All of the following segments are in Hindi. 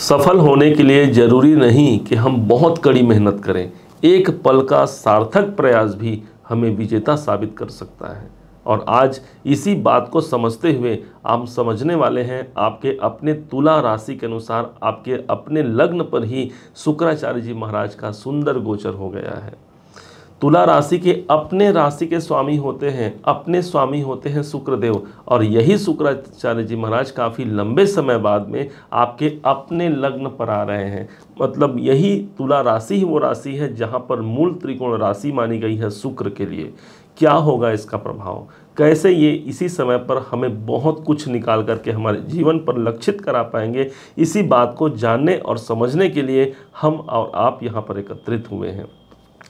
सफल होने के लिए जरूरी नहीं कि हम बहुत कड़ी मेहनत करें। एक पल का सार्थक प्रयास भी हमें विजेता साबित कर सकता है। और आज इसी बात को समझते हुए हम समझने वाले हैं आपके अपने तुला राशि के अनुसार आपके अपने लग्न पर ही शुक्राचार्य जी महाराज का सुंदर गोचर हो गया है। तुला राशि के अपने राशि के स्वामी होते हैं, अपने स्वामी होते हैं शुक्रदेव, और यही शुक्राचार्य जी महाराज काफ़ी लंबे समय बाद में आपके अपने लग्न पर आ रहे हैं। मतलब यही तुला राशि ही वो राशि है जहाँ पर मूल त्रिकोण राशि मानी गई है शुक्र के लिए। क्या होगा इसका प्रभाव, कैसे ये इसी समय पर हमें बहुत कुछ निकाल करके हमारे जीवन पर लक्षित करा पाएंगे, इसी बात को जानने और समझने के लिए हम और आप यहाँ पर एकत्रित हुए हैं।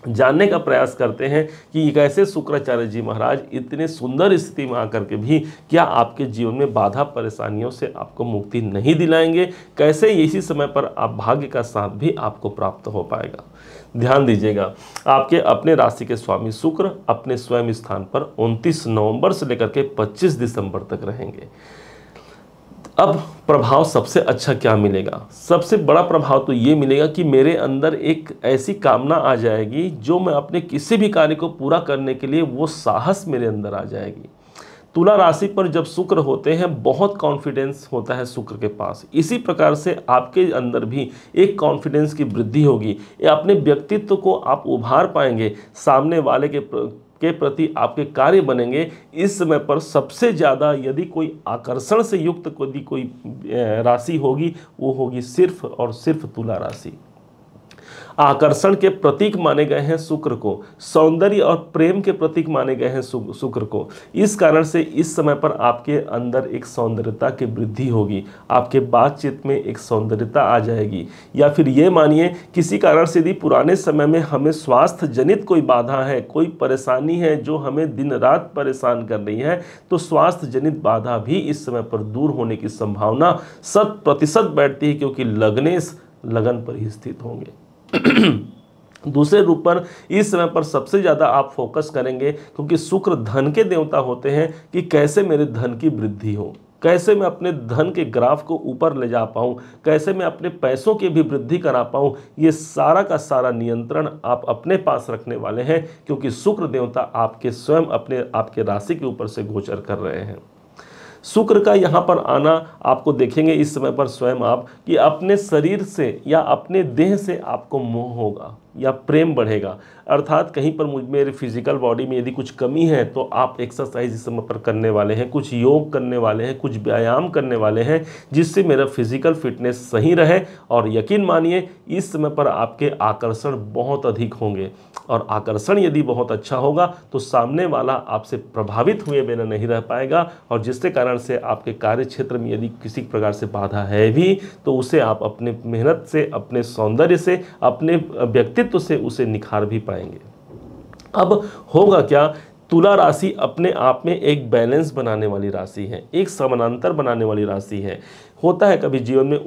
जानने का प्रयास करते हैं कि कैसे शुक्राचार्य जी महाराज इतने सुंदर स्थिति में आकर के भी क्या आपके जीवन में बाधा परेशानियों से आपको मुक्ति नहीं दिलाएंगे, कैसे इसी समय पर आप भाग्य का साथ भी आपको प्राप्त हो पाएगा। ध्यान दीजिएगा, आपके अपने राशि के स्वामी शुक्र अपने स्वयं स्थान पर 29 नवंबर से लेकर के 25 दिसंबर तक रहेंगे। अब प्रभाव सबसे अच्छा क्या मिलेगा? सबसे बड़ा प्रभाव तो ये मिलेगा कि मेरे अंदर एक ऐसी कामना आ जाएगी जो मैं अपने किसी भी कार्य को पूरा करने के लिए वो साहस मेरे अंदर आ जाएगी। तुला राशि पर जब शुक्र होते हैं बहुत कॉन्फिडेंस होता है शुक्र के पास। इसी प्रकार से आपके अंदर भी एक कॉन्फिडेंस की वृद्धि होगी, या अपने व्यक्तित्व को आप उभार पाएंगे, सामने वाले के प्रति आपके कार्य बनेंगे। इस समय पर सबसे ज़्यादा यदि कोई आकर्षण से युक्त कोई राशि होगी वो होगी सिर्फ और सिर्फ तुला राशि। आकर्षण के प्रतीक माने गए हैं शुक्र को, सौंदर्य और प्रेम के प्रतीक माने गए हैं शुक्र को। इस कारण से इस समय पर आपके अंदर एक सौंदर्यता की वृद्धि होगी, आपके बातचीत में एक सौंदर्यता आ जाएगी। या फिर ये मानिए किसी कारण से यदि पुराने समय में हमें स्वास्थ्य जनित कोई बाधा है, कोई परेशानी है जो हमें दिन रात परेशान कर रही है, तो स्वास्थ्य जनित बाधा भी इस समय पर दूर होने की संभावना 100% बैठती है, क्योंकि लग्नेश लगन पर ही स्थित होंगे। दूसरे रूप पर इस समय पर सबसे ज़्यादा आप फोकस करेंगे, क्योंकि शुक्र धन के देवता होते हैं, कि कैसे मेरे धन की वृद्धि हो, कैसे मैं अपने धन के ग्राफ को ऊपर ले जा पाऊँ, कैसे मैं अपने पैसों की भी वृद्धि करा पाऊँ। ये सारा का सारा नियंत्रण आप अपने पास रखने वाले हैं, क्योंकि शुक्र देवता आपके स्वयं आपके राशि के ऊपर से गोचर कर रहे हैं। शुक्र का यहाँ पर आना आपको देखेंगे इस समय पर स्वयं आप कि अपने शरीर से या अपने देह से आपको मोह होगा या प्रेम बढ़ेगा। अर्थात कहीं पर मेरे फिजिकल बॉडी में यदि कुछ कमी है तो आप एक्सरसाइज इस समय पर करने वाले हैं, कुछ योग करने वाले हैं, कुछ व्यायाम करने वाले हैं, जिससे मेरा फिजिकल फिटनेस सही रहे। और यकीन मानिए इस समय पर आपके आकर्षण बहुत अधिक होंगे, और आकर्षण यदि बहुत अच्छा होगा तो सामने वाला आपसे प्रभावित हुए बिना नहीं रह पाएगा, और जिसके कारण से आपके कार्य क्षेत्र में यदि किसी प्रकार से बाधा है भी तो उसे आप अपने मेहनत से, अपने सौंदर्य से, अपने व्यक्तित्व से उसे निखार भी पाएंगे। अब होगा क्या, तुला राशि अपने आप में एक बैलेंस बनाने वाली राशि है, एक समानांतर बनाने वाली राशि है। होता है कभी जीवन में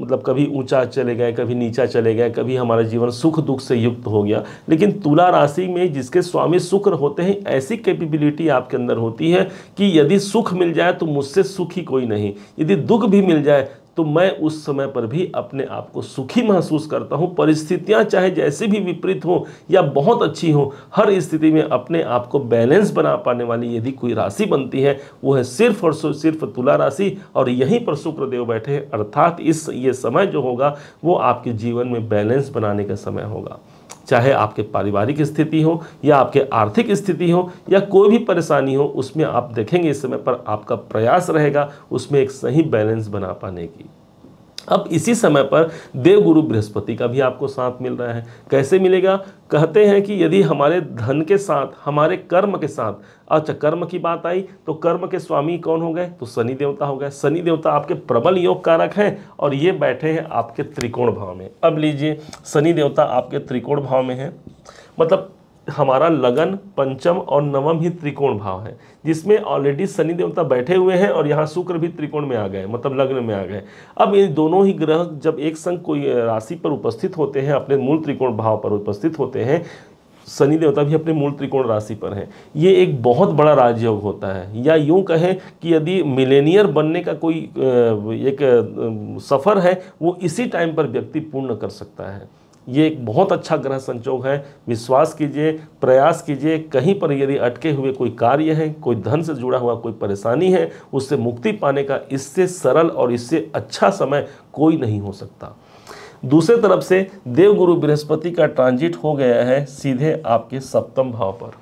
मतलब कभी ऊंचा चले गए, कभी नीचा चले गए, कभी हमारा जीवन सुख दुख से युक्त हो गया, लेकिन तुला राशि में जिसके स्वामी शुक्र होते हैं ऐसी कैपेबिलिटी आपके अंदर होती है कि यदि सुख मिल जाए तो मुझसे सुखी कोई नहीं, यदि दुख भी मिल जाए तो मैं उस समय पर भी अपने आप को सुखी महसूस करता हूँ। परिस्थितियाँ चाहे जैसी भी विपरीत हो या बहुत अच्छी हो, हर स्थिति में अपने आप को बैलेंस बना पाने वाली यदि कोई राशि बनती है वो है सिर्फ और सिर्फ तुला राशि। और यहीं पर शुक्रदेव बैठे हैं, अर्थात ये समय जो होगा वो आपके जीवन में बैलेंस बनाने का समय होगा। चाहे आपके पारिवारिक स्थिति हो या आपके आर्थिक स्थिति हो या कोई भी परेशानी हो, उसमें आप देखेंगे इस समय पर आपका प्रयास रहेगा उसमें एक सही बैलेंस बना पाने की। अब इसी समय पर देवगुरु बृहस्पति का भी आपको साथ मिल रहा है। कैसे मिलेगा? कहते हैं कि यदि हमारे धन के साथ, हमारे कर्म के साथ, अच्छा कर्म की बात आई तो कर्म के स्वामी कौन हो गए? तो शनि देवता हो गए। शनि देवता आपके प्रबल योग कारक हैं और ये बैठे हैं आपके त्रिकोण भाव में। अब लीजिए, शनि देवता आपके त्रिकोण भाव में है, मतलब हमारा लगन, पंचम और नवम ही त्रिकोण भाव है, जिसमें ऑलरेडी शनि देवता बैठे हुए हैं और यहाँ शुक्र भी त्रिकोण में आ गए, मतलब लग्न में आ गए। अब ये दोनों ही ग्रह जब एक संग कोई राशि पर उपस्थित होते हैं, अपने मूल त्रिकोण भाव पर उपस्थित होते हैं, शनि देवता भी अपने मूल त्रिकोण राशि पर हैं। ये एक बहुत बड़ा राजयोग होता है, या यूं कहें कि यदि मिलेनियर बनने का कोई एक सफ़र है वो इसी टाइम पर व्यक्ति पूर्ण कर सकता है। ये एक बहुत अच्छा ग्रह संयोग है। विश्वास कीजिए, प्रयास कीजिए, कहीं पर यदि अटके हुए कोई कार्य है, कोई धन से जुड़ा हुआ कोई परेशानी है, उससे मुक्ति पाने का इससे सरल और इससे अच्छा समय कोई नहीं हो सकता। दूसरे तरफ से देवगुरु बृहस्पति का ट्रांजिट हो गया है सीधे आपके सप्तम भाव पर।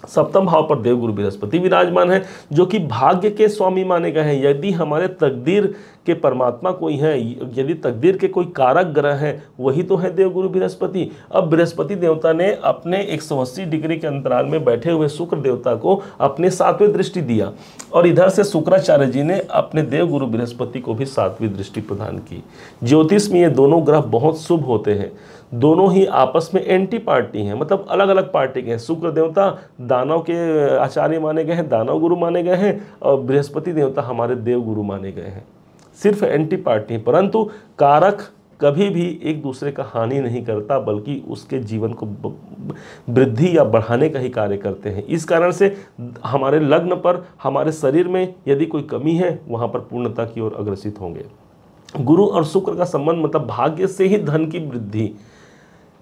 सप्तम भाव पर देवगुरु बृहस्पति विराजमान है, जो कि भाग्य के स्वामी माने गए हैं। यदि हमारे तकदीर के परमात्मा कोई है, यदि तकदीर के कोई कारक ग्रह है, वही तो है देवगुरु बृहस्पति। अब बृहस्पति देवता ने अपने 180 डिग्री के अंतराल में बैठे हुए शुक्र देवता को अपने 7वीं दृष्टि दिया, और इधर से शुक्राचार्य जी ने अपने देवगुरु बृहस्पति को भी 7वीं दृष्टि प्रदान की। ज्योतिष में ये दोनों ग्रह बहुत शुभ होते हैं। दोनों ही आपस में एंटी पार्टी हैं, मतलब अलग अलग पार्टी के हैं। शुक्र देवता दानव के आचार्य माने गए हैं, दानव गुरु माने गए हैं, और बृहस्पति देवता हमारे देव गुरु माने गए हैं। सिर्फ एंटी पार्टी हैं, परंतु कारक कभी भी एक दूसरे का हानि नहीं करता, बल्कि उसके जीवन को वृद्धि या बढ़ाने का ही कार्य करते हैं। इस कारण से हमारे लग्न पर, हमारे शरीर में यदि कोई कमी है, वहाँ पर पूर्णता की ओर अग्रसित होंगे। गुरु और शुक्र का संबंध मतलब भाग्य से ही धन की वृद्धि।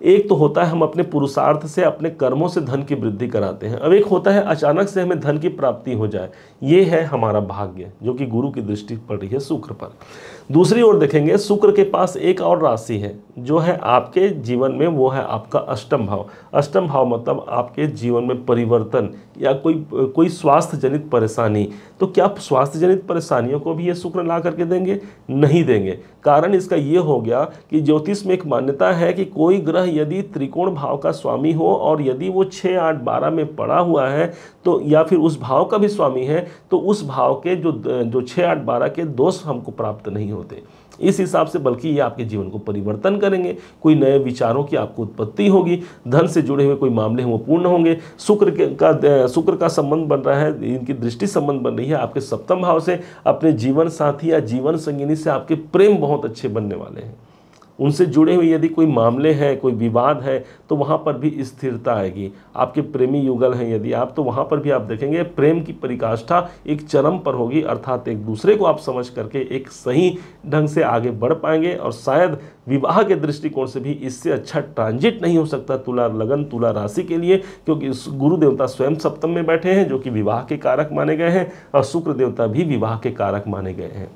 एक तो होता है हम अपने पुरुषार्थ से, अपने कर्मों से धन की वृद्धि कराते हैं। अब एक होता है अचानक से हमें धन की प्राप्ति हो जाए, ये है हमारा भाग्य, जो कि गुरु की दृष्टि पड़ रही है शुक्र पर। दूसरी ओर देखेंगे, शुक्र के पास एक और राशि है जो है आपके जीवन में, वो है आपका अष्टम भाव। अष्टम भाव मतलब आपके जीवन में परिवर्तन या कोई स्वास्थ्य जनित परेशानी। तो क्या स्वास्थ्य जनित परेशानियों को भी ये शुक्र ला करके देंगे? नहीं देंगे। कारण इसका ये हो गया कि ज्योतिष में एक मान्यता है कि कोई ग्रह यदि त्रिकोण भाव का स्वामी हो और यदि वो 6, 8, 12 में पड़ा हुआ है, तो या फिर उस भाव का भी स्वामी है, तो उस भाव के जो 6, 8, 12 के दोष हमको प्राप्त नहीं होते। इस हिसाब से बल्कि ये आपके जीवन को परिवर्तन करेंगे। कोई नए विचारों की आपको उत्पत्ति होगी, धन से जुड़े हुए कोई मामले हैं वो पूर्ण होंगे। शुक्र का संबंध बन रहा है, इनकी दृष्टि संबंध बन रही है आपके सप्तम भाव से। अपने जीवन साथी या जीवन संगिनी से आपके प्रेम बहुत अच्छे बनने वाले हैं। उनसे जुड़े हुए यदि कोई मामले हैं, कोई विवाद है, तो वहाँ पर भी स्थिरता आएगी। आपके प्रेमी युगल हैं यदि आप, तो वहाँ पर भी आप देखेंगे प्रेम की परिकाष्ठा एक चरम पर होगी, अर्थात एक दूसरे को आप समझ करके एक सही ढंग से आगे बढ़ पाएंगे। और शायद विवाह के दृष्टिकोण से भी इससे अच्छा ट्रांजिट नहीं हो सकता तुला लगन, तुला राशि के लिए, क्योंकि गुरु देवता स्वयं सप्तम में बैठे हैं, जो कि विवाह के कारक माने गए हैं, और शुक्र देवता भी विवाह के कारक माने गए हैं।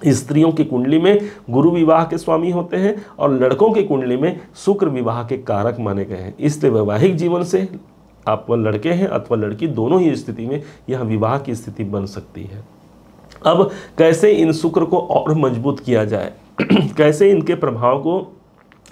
स्त्रियों की कुंडली में गुरु विवाह के स्वामी होते हैं, और लड़कों की कुंडली में शुक्र विवाह के कारक माने गए हैं। इसलिए वैवाहिक जीवन से आप लड़के हैं अथवा लड़की, दोनों ही स्थिति में यह विवाह की स्थिति बन सकती है। अब कैसे इन शुक्र को और मजबूत किया जाए, कैसे इनके प्रभाव को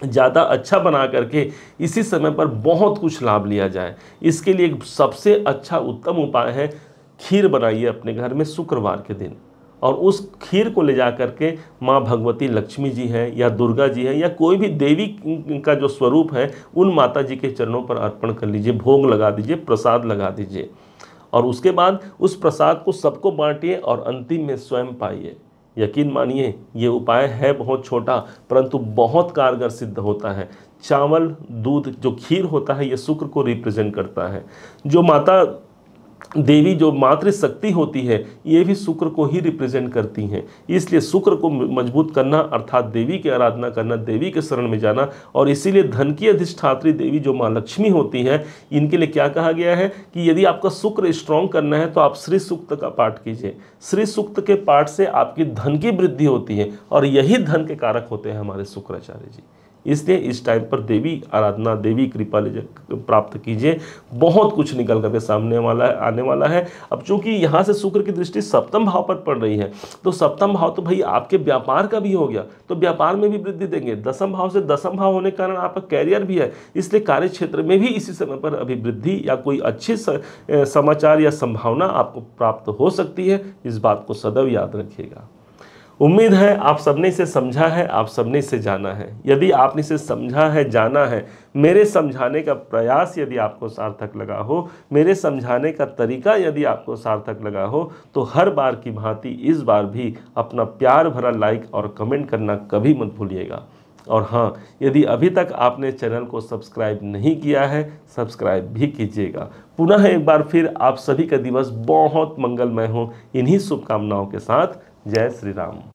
ज़्यादा अच्छा बना करके इसी समय पर बहुत कुछ लाभ लिया जाए, इसके लिए सबसे अच्छा उत्तम उपाय है, खीर बनाइए अपने घर में शुक्रवार के दिन, और उस खीर को ले जा करके माँ भगवती लक्ष्मी जी है या दुर्गा जी है या कोई भी देवी का जो स्वरूप है, उन माता जी के चरणों पर अर्पण कर लीजिए, भोग लगा दीजिए, प्रसाद लगा दीजिए, और उसके बाद उस प्रसाद को सबको बांटिए और अंतिम में स्वयं पाइए। यकीन मानिए ये उपाय है बहुत छोटा, परंतु बहुत कारगर सिद्ध होता है। चावल, दूध, जो खीर होता है, ये शुक्र को रिप्रेजेंट करता है। जो माता देवी, जो मातृशक्ति होती है, ये भी शुक्र को ही रिप्रेजेंट करती हैं। इसलिए शुक्र को मजबूत करना अर्थात देवी की आराधना करना, देवी के शरण में जाना, और इसीलिए धन की अधिष्ठात्री देवी जो माँ लक्ष्मी होती हैं, इनके लिए क्या कहा गया है कि यदि आपका शुक्र स्ट्रॉन्ग करना है तो आप श्री सूक्त का पाठ कीजिए। श्री सूक्त के पाठ से आपकी धन की वृद्धि होती है, और यही धन के कारक होते हैं हमारे शुक्राचार्य जी। इसलिए इस टाइम पर देवी आराधना, देवी कृपा प्राप्त कीजिए, बहुत कुछ निकल करके सामने आने वाला है। अब चूंकि यहाँ से शुक्र की दृष्टि सप्तम भाव पर पड़ रही है, तो सप्तम भाव तो भाई आपके व्यापार का भी हो गया, तो व्यापार में भी वृद्धि देंगे। दसम भाव से दसम भाव होने के कारण आपका कैरियर भी है, इसलिए कार्य क्षेत्र में भी इसी समय पर अभिवृद्धि या कोई अच्छी समाचार या संभावना आपको प्राप्त हो सकती है। इस बात को सदैव याद रखिएगा। उम्मीद है आप सबने इसे समझा है, आप सबने इसे जाना है। यदि आपने इसे समझा है, जाना है, मेरे समझाने का प्रयास यदि आपको सार्थक लगा हो, मेरे समझाने का तरीका यदि आपको सार्थक लगा हो, तो हर बार की भांति इस बार भी अपना प्यार भरा लाइक और कमेंट करना कभी मत भूलिएगा। और हाँ, यदि अभी तक आपने चैनल को सब्सक्राइब नहीं किया है, सब्सक्राइब भी कीजिएगा। पुनः एक बार फिर आप सभी का दिवस बहुत मंगलमय हो, इन्हीं शुभकामनाओं के साथ। जय श्री राम।